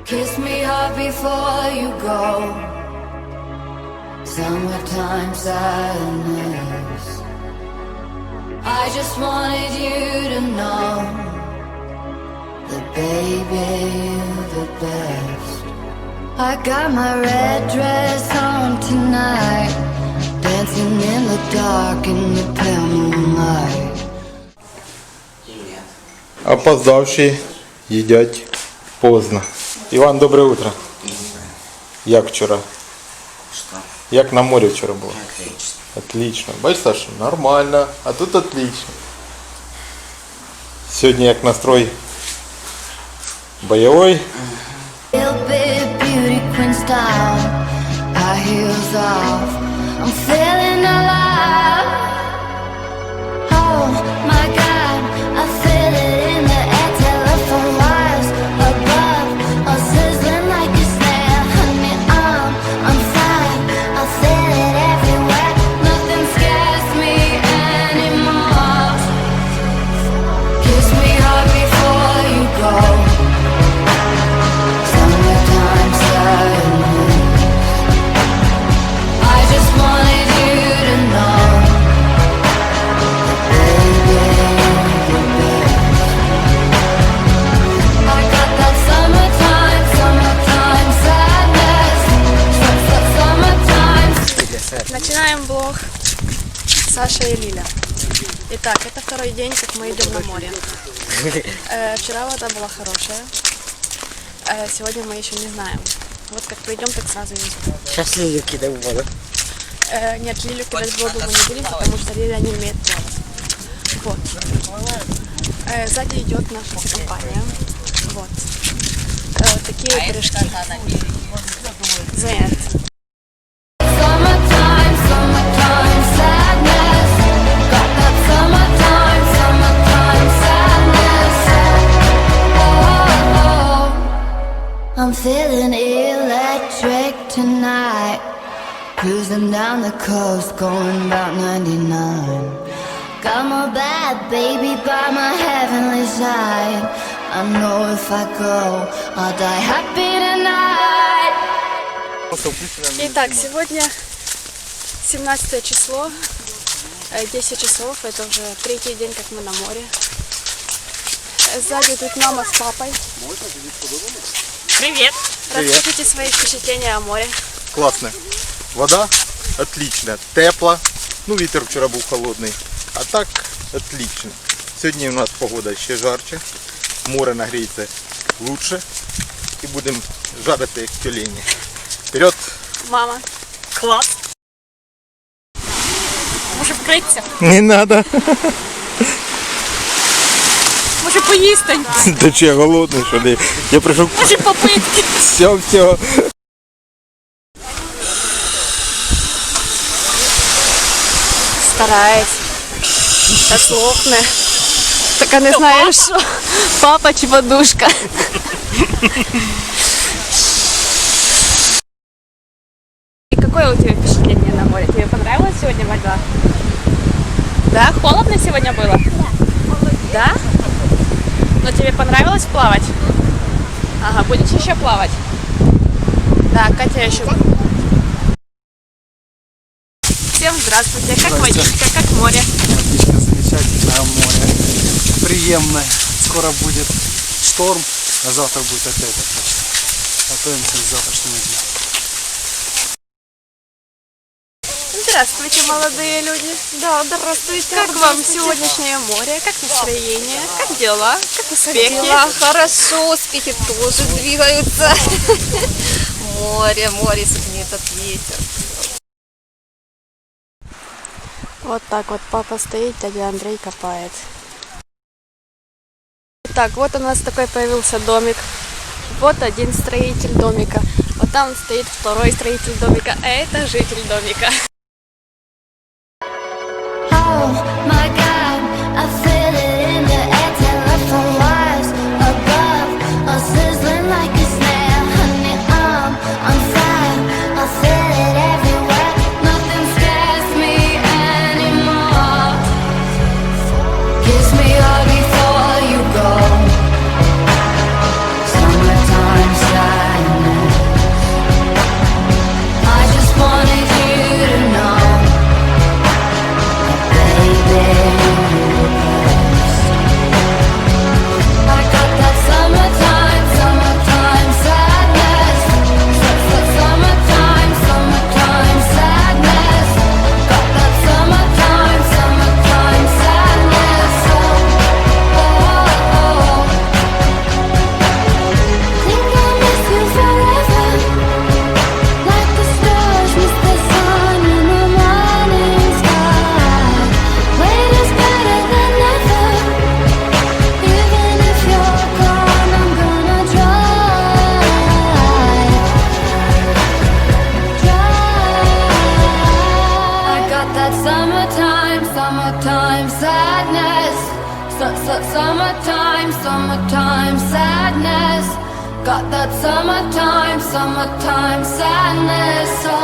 Kiss me hard before you go. Summertime sadness. I just wanted you to know that baby, you're the best. I got my red dress on tonight, dancing in the dark in the pale moonlight. Опоздавші їдять поздно. Іван, добре утро. Як вчора? Что? Як на морі вчора було? Отлично. Отлично. Бачиш, Саша, нормально. А тут отлично. Сьогодні як настрой бойовий. Little bit beauty queen style, high heels off, I'm feeling alive. Oh my God, I feel it in the air, telephone wires above, all sizzling like a snare. Honey, I'm fine, I feel it everywhere. Nothing scares me anymore. Kiss me hard before you go. Summertime sadness. I just wanted you to know that baby, you're the best. I got that summertime sadness. Summertime. Начинаем блог Саша и Лиля. Итак, это второй день, как мы идем на море. Вчера вода была хорошая, сегодня мы еще не знаем. Вот как придем, так сразу видим. Сейчас Лилю кидаем в воду. Нет, Лилю кидать в воду мы не будем, потому что Лиля не умеет плавать. Вот. Сзади идет наша компания. Вот. Такие вот пирожки. Зенит. Summertime sadness. Got that summertime sadness. Oh, I'm feeling electric tonight. Cruising down the coast, going about 99. Got my bad baby by my heavenly side. I know if I go, I'll die happy tonight. Итак, сегодня 17 число, 10 часов, это уже третий день, как мы на море. Сзади тут мама с папой. Привет! Расскажите свои впечатления о море. Класно. Вода отлична, тепла. Ну, вітер вчора був холодний. А так отлично. Сьогодні у нас погода ще жарче. Море нагріється лучше. І будемо жарити як тюлені. Вперед! Мама. Класс! Може вкритися? Не надо. Може поїсти? Ти чи я голодний, що ли? Я прийшов. Може попитки? Все. Старається. Та слухне. Так не знаєш, що папа чи подушка. И какое у тебя впечатление на море? Тебе понравилась сегодня вода? Да? Холодно сегодня было? Да. Да? Но тебе понравилось плавать? Ага, будешь еще плавать? Да, Катя еще. Всем здравствуйте. Как водичка, как море? Водичка замечательная, море приемное. Скоро будет шторм, а завтра будет опять отлично. Готовимся к завтрашнему дню. Здравствуйте, молодые люди. Да, здравствуйте. Как вам сегодняшнее море? Как настроение? Как дела? Как успехи? Дела хорошо, успехи тоже двигаются. Море согнет этот ветер. Вот так вот папа стоит, дядя Андрей копает. Итак, вот у нас такой появился домик. Вот один строитель домика. Вот там стоит второй строитель домика, а это житель домика. Oh my God, I feel it in the air, telephone wires above, all sizzling like a snare. Honey, I'm fine, I feel it everywhere. Nothing scares me anymore. Kiss me hard before you go. Summertime sadness. summertime, summertime sadness. Got that summertime, summertime sadness.